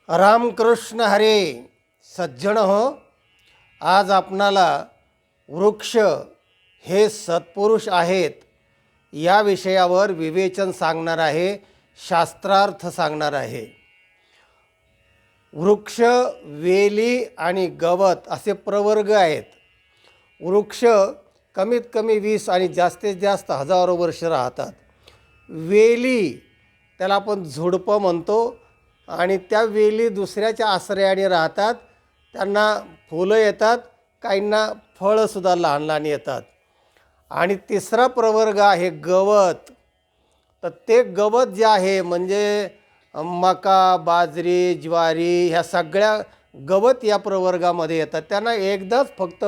रामकृष्ण हरे. सज्जन हो, आज आपणाला वृक्ष हे सत्पुरुष आहेत या विषयावर विवेचन सांगणार आहे, शास्त्रार्थ सांगणार आहे. वृक्ष, वेली आणि गवत असे प्रवर्ग आहेत. वृक्ष कमीत कमी 20 आणि जास्तीत जास्त हजारो वर्ष राहतात. वेली त्याला आपण झुडपं म्हणतो आणि त्या वेली दुसऱ्याच्या आश्रयाने राहतात. त्यांना फुलं येतात, काहींना फळंसुद्धा लहान लहान येतात. आणि तिसरा प्रवर्ग आहे गवत. तर ते गवत जे आहे म्हणजे मका, बाजरी, ज्वारी ह्या सगळ्या गवत या प्रवर्गामध्ये येतात. त्यांना एकदाच फक्त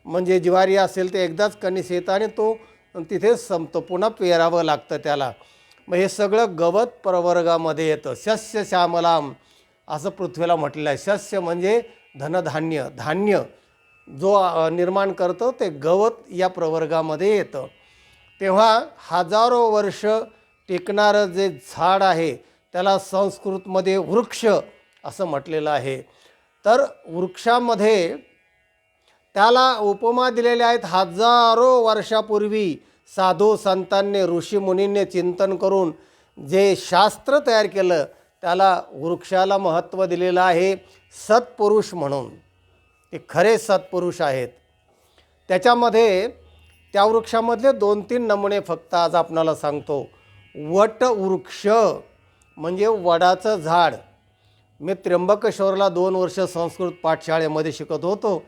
म्हणजे ज्वारी असेल तर एकदाच कणीस येतं आणि तो तिथे संपतो, पुन्हा पेरावं लागतं त्याला. मग हे सगळं गवत प्रवर्गामध्ये येतं. शस्य श्यामलाम असं पृथ्वीला म्हटलेलं आहे. शस्य म्हणजे धनधान्य, धान्य जो निर्माण करतो ते गवत या प्रवर्गामध्ये येतं. तेव्हा हजारो वर्ष टिकणारं जे झाड आहे त्याला संस्कृतमध्ये वृक्ष असं म्हटलेलं आहे. तर वृक्षामध्ये त्याला उपमा दिलेल्या आहेत. हजारो वर्षापूर्वी साधू संतांनी, ऋषीमुनींनी चिंतन करून जे शास्त्र तयार केलं त्याला वृक्षाला महत्त्व दिलेलं आहे सत्पुरुष म्हणून. ते खरे सत्पुरुष आहेत. त्याच्यामध्ये त्या वृक्षामधले 2-3 नमुने फक्त आज आपणाला सांगतो. वटवृक्ष म्हणजे वडाचं झाड. मी त्र्यंबकेश्वरला 2 वर्ष संस्कृत पाठशाळेमध्ये शिकत होतो.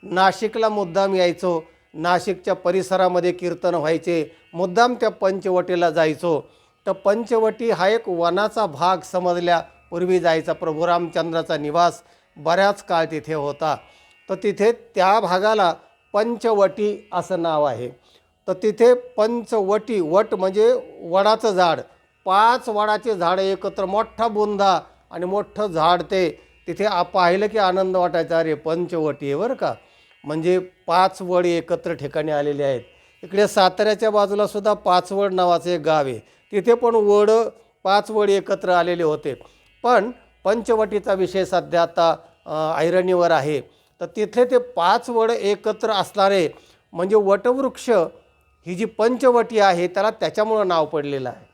नाशिकला मुद्दाम यायचो. नाशिकच्या परिसरामध्ये कीर्तन व्हायचे. मुद्दाम त्या पंचवटीला जायचो. तर पंचवटी हा एक वनाचा भाग समजल्या पूर्वी जायचा. प्रभू रामचंद्राचा निवास बऱ्याच काळ तिथे होता. तर तिथे त्या भागाला पंचवटी असं नाव आहे. तर तिथे पंचवटी, वट म्हणजे वडाचं झाड, 5 वडाचे झाडं एकत्र, मोठा बुंदा आणि मोठं झाड. ते तिथे पाहिलं की आनंद वाटायचा, अरे पंचवटी आहे बरं का. म्हणजे 5 वड एकत्र ठिकाणी आलेले आहेत. इकडे साताऱ्याच्या बाजूला सुद्धा 5 वड नावाचं एक गाव आहे. तिथे पण 5 वड एकत्र आलेले होते. पण पंचवटीचा विषय सध्या आता ऐरणीवर आहे. तर तिथले ते 5 वड एकत्र असणारे म्हणजे वटवृक्ष ही जी पंचवटी आहे त्याला त्याच्यामुळं नाव पडलेलं आहे.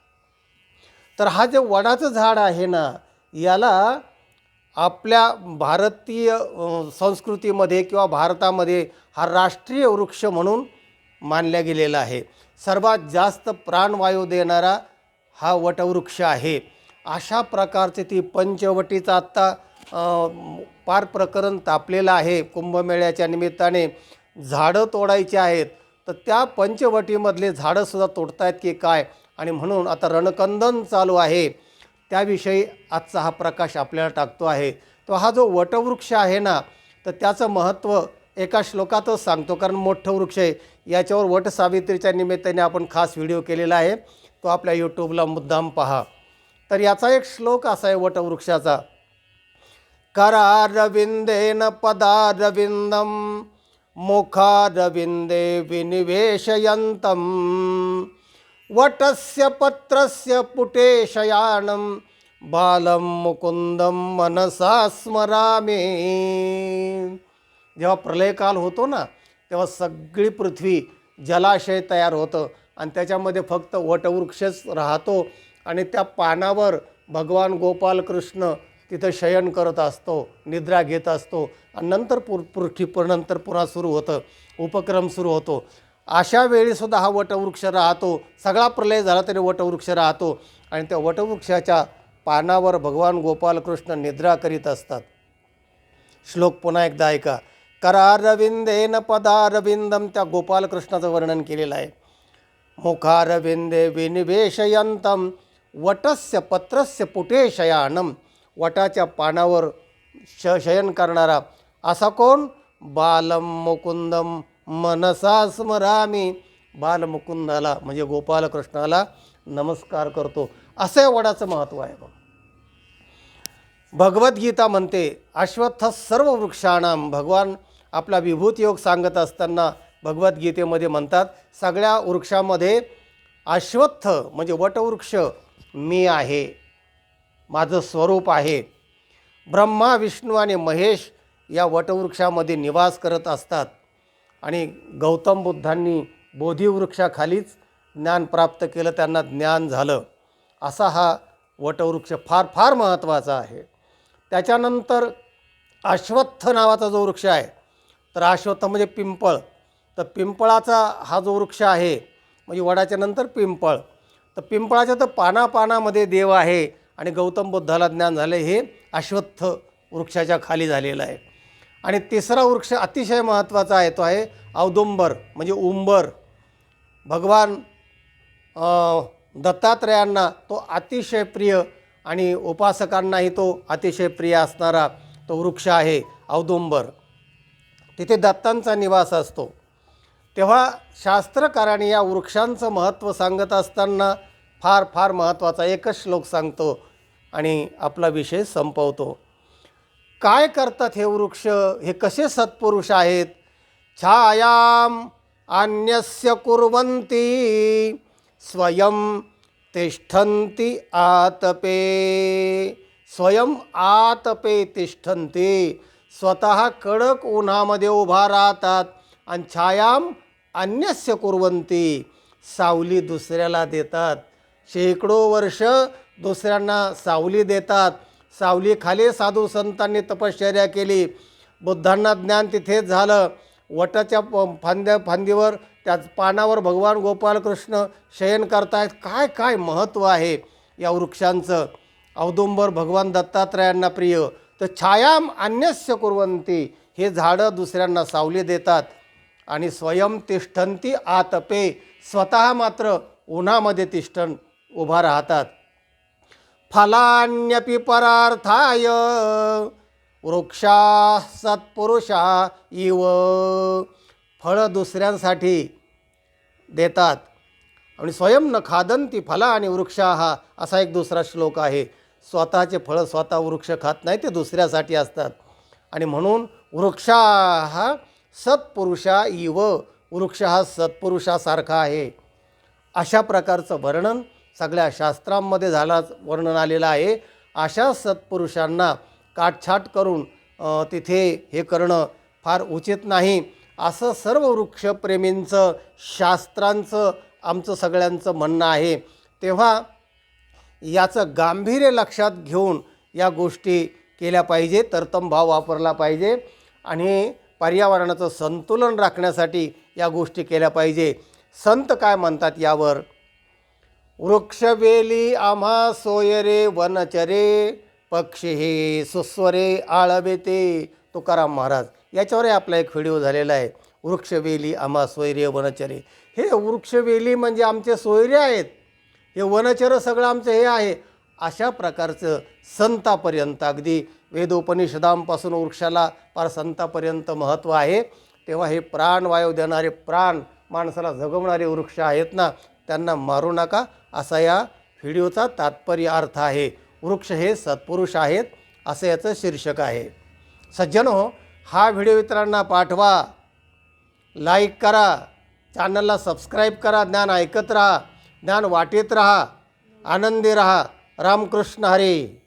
तर हा जे वडाचं झाड आहे ना, याला आपल्या भारतीय संस्कृतीमध्ये किंवा भारतामध्ये हा राष्ट्रीय वृक्ष म्हणून मानला गेलेला आहे. सर्वात जास्त प्राणवायू देणारा हा वटवृक्ष आहे. अशा प्रकारचे ती पंचवटीचं आत्ता फार प्रकरण तापलेलं आहे. कुंभमेळ्याच्या निमित्ताने झाडं तोडायची आहेत. तर त्या पंचवटीमधले झाडंसुद्धा तोडतायत की काय, आणि म्हणून आता रणकंदन चालू आहे. त्याविषयी आजचा हा प्रकाश आपल्याला टाकतो आहे. तो हा जो वटवृक्ष आहे ना, तर त्याचं महत्त्व एका श्लोकातच सांगतो, कारण मोठं वृक्ष आहे. याच्यावर वटसावित्रीच्या निमित्ताने आपण खास व्हिडिओ केलेला आहे, तो आपल्या यूट्यूबला मुद्दाम पहा. तर याचा एक श्लोक असा आहे वटवृक्षाचा. करारविंदेन पदारविंदम मुखारविंदे विनिवेशयंतम वटस्य पत्रस्य पुटे शयानं बालं मुकुंदम मनसा स्मरामे. जेव्हा प्रलयकाल होतो ना, तेव्हा सगळी पृथ्वी जलाशय तयार होतं आणि त्याच्यामध्ये फक्त वटवृक्षच राहतो. आणि त्या पानावर भगवान गोपाल कृष्ण तिथं शयन करत असतो, निद्रा घेत असतो. आणि नंतर नंतर पुन्हा सुरू होतं, उपक्रम सुरू होतो. अशा वेळीसुद्धा हा वटवृक्ष राहतो. सगळा प्रलय झाला तरी वटवृक्ष राहतो. आणि त्या वटवृक्षाच्या पानावर भगवान गोपालकृष्ण निद्रा करीत असतात. श्लोक पुन्हा एकदा ऐका. करारविंदेन पदारविंदम, त्या गोपालकृष्णाचं वर्णन केलेलं आहे. मुखारविंदे विनिवेशयंतम वटस्य पत्रस्य पुटे शयानम, वटाच्या पानावर शयन करणारा असा कोण? बालम मुकुंदम मनसा स्मरामी, बालमुकुंदाला म्हणजे गोपालकृष्णाला नमस्कार करतो. असं वडाचं महत्त्व आहे. भगवद्गीता म्हणते अश्वत्थ सर्व वृक्षाणाम. भगवान आपला विभूती योग सांगत असताना भगवद्गीतेमध्ये म्हणतात सगळ्या वृक्षामध्ये अश्वत्थ म्हणजे वटवृक्ष मी आहे, माझं स्वरूप आहे. ब्रह्मा, विष्णू आणि महेश या वटवृक्षामध्ये निवास करत असतात आणि गौतम बुद्धांनी बोधिवृक्षाखालीच ज्ञान प्राप्त केलं, त्यांना ज्ञान झालं. असा हा वटवृक्ष फार फार महत्त्वाचा आहे. त्याच्यानंतर अश्वत्थ नावाचा जो वृक्ष आहे, तर अश्वत्थ म्हणजे पिंपळ. तर पिंपळाचा हा जो वृक्ष आहे म्हणजे वडाच्या नंतर पिंपळ, तर पिंपळाच्या तर पानापानामध्ये देव आहे आणि गौतम बुद्धाला ज्ञान झालं हे अश्वत्थ वृक्षाच्या खाली झालेलं आहे. आणि तिसरा वृक्ष अतिशय महत्त्वाचा आहे, तो आहे औदुंबर म्हणजे उंबर. भगवान दत्तात्रेयांना तो अतिशय प्रिय आणि उपासकांनाही तो अतिशय प्रिय असणारा तो वृक्ष आहे औदुंबर. तिथे दत्तांचा निवास असतो. तेव्हा शास्त्रकारांनी या वृक्षांचं महत्त्व सांगत असताना फार फार महत्त्वाचा एकच श्लोक सांगतो आणि आपला विषय संपवतो. काय करतात हे वृक्ष, हे कसे सत्पुरुष आहेत? छायाम अन्यस्य कुर्वन्ति स्वयं तिष्ठन्ति आतपे. स्वयं आतपे तिष्ठन्ति, स्वतः कडक उन्हामध्ये उभा राहतात. आणि छायाम अन्यस्य कुर्वन्ति, सावली दुसऱ्याला देतात. शेकडो वर्ष दुसऱ्यांना सावली देतात. सावलीखाली साधू संतांनी तपश्चर्या केली. बुद्धांना ज्ञान तिथेच झालं. वटाच्या फांदीवर त्या पानावर भगवान गोपालकृष्ण शयन करतायत. काय काय महत्त्व आहे या वृक्षांचं. औदुंबर भगवान दत्तात्रयांना प्रिय. तर छायाम अन्यस्य कुर्वन्ति, हे झाडं दुसऱ्यांना सावली देतात. आणि स्वयं तिष्ठन्ति आतपे, स्वतः मात्र उन्हामध्ये तिष्ठन उभा राहतात. फलान्यपि परार्थाय वृक्षा सत्पुरुषा इव, फळं दुसऱ्यांसाठी देतात. आणि स्वयं न खादन्ति फला आणि वृक्षाः, असा एक दुसरा श्लोक आहे. स्वतःचे फळं स्वतः वृक्ष खात नाही, ते दुसऱ्यासाठी असतात. आणि म्हणून वृक्षाः सत्पुरुषा इव, वृक्ष हा सत्पुरुषासारखा आहे. अशा प्रकारचं वर्णन सगळ्या शास्त्रांमध्ये वर्णन आलेलं आहे. अशा सत्पुरुषांना काटछाट करून तिथे हे करणं फार उचित नाही, असं सर्व वृक्षप्रेमींचं, शास्त्रांचं, आमचं सगळ्यांचं म्हणणं आहे. तेव्हा याचं गांभीर्य लक्षात घेऊन या गोष्टी केल्या पाहिजे, तरतमभाव वापरला पाहिजे आणि पर्यावरणाचं संतुलन राखण्यासाठी या गोष्टी केल्या पाहिजे. संत काय म्हणतात यावर? वृक्षवेली आम्हा सोयरे वनचरे, पक्षी हे सुस्वरे आळवेते. तुकाराम महाराज याच्यावरही आपला एक व्हिडिओ झालेला आहे. वृक्षवेली आम्हा सोयरे वनचरे, हे वृक्षवेली म्हणजे आमचे सोयरे आहेत, हे वनचर सगळं आमचं हे आहे. अशा प्रकारचं संतापर्यंत, अगदी वेदोपनिषदांपासून वृक्षाला फार संतापर्यंत महत्त्व आहे. तेव्हा हे प्राणवायू देणारे, प्राण माणसाला जगवणारे वृक्ष आहेत ना, त्यांना मारू नका, असा या व्हिडिओचा तात्पर्य अर्थ आहे. वृक्ष हे सत्पुरुष आहेत, असं याचं शीर्षक आहे. सज्जनो, हा व्हिडिओ इतरांना पाठवा, लाईक करा, चॅनलला सबस्क्राईब करा. ज्ञान ऐकत राहा, ज्ञान वाटेत राहा, आनंदी राहा. रामकृष्ण हरी.